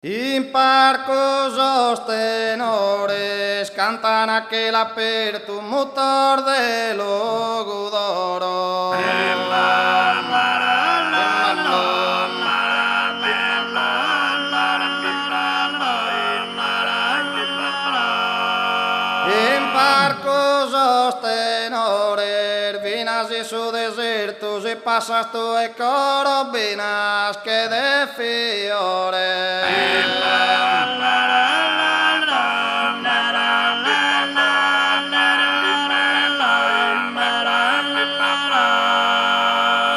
In parco los tenores cantan aquel aperto motor de logodoro. In parco los tenores vinas y su desertos y pasas tú e coro vinas que de fiores.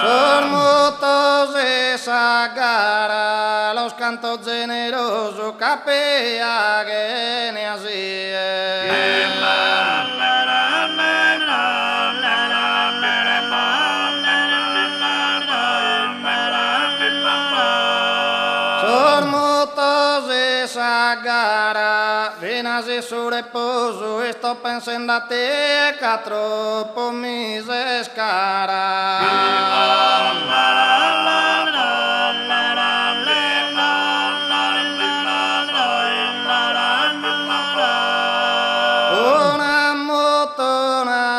Son motos de Sagara, los cantos generosos capea que ne así Son motos de Sagara, vinas y su reposo, esto pensando a te troppo mis escaras. Una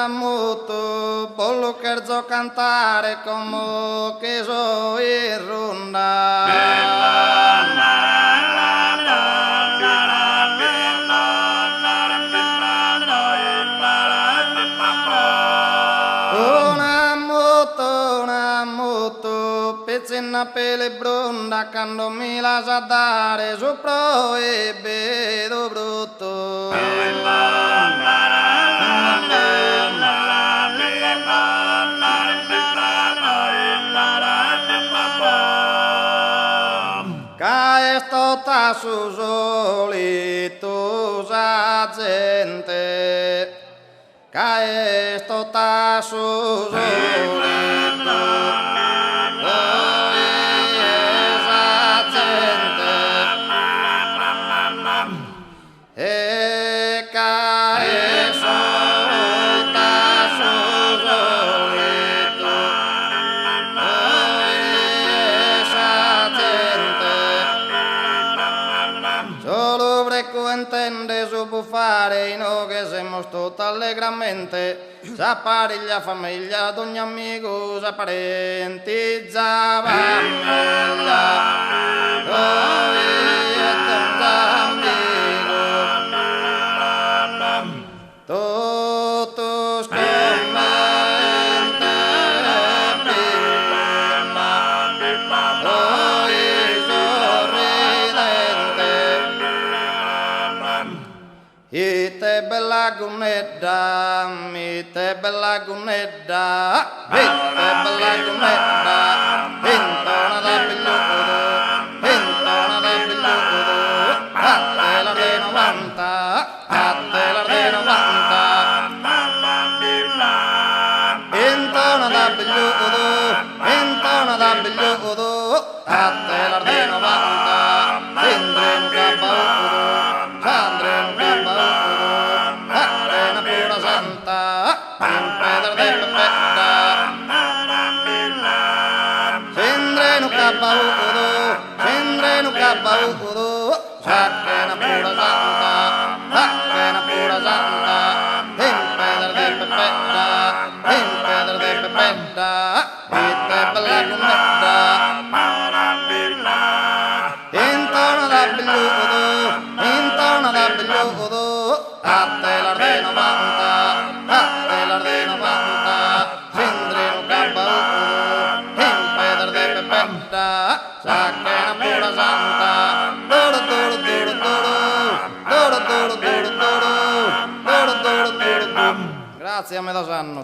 moto, pollo cherzo cantare come che so in ronda. Una moto, pezzina pelle bronda, quando mi lascia dare su proibito brutto. Cae tota su solito sa gente, cae tota su solito sa gente, e cae tota su solito sa gente. Solo breco entende su buffare in che siamo tutto allegramente, sa pariglia famiglia d'ogni amico, sa parenti, sa famiglia, todos commenti, ite bella gunedda, ite bella gunedda, ite bella gunedda, intona da pilludo, intona da pilludo, a tela de 90, a tela de 90. Intona da pilludo, intona da pilludo, a tela de 90, tindre un capaudo. Sindre no cabaudo, saquena pura santa, saquena pura santa, in pedra de pepeta, in pedra de pepeta, ite bella gunedda, intorno da pilludo, a telar de 90, a telar de 90, sindre no cabaudo, in pedra de pepeta, saquena pura santa, duro, duro, duro, duro, duro, duro, duro, duro, duro, duro, duro, duro. Grazie a me 2 anni.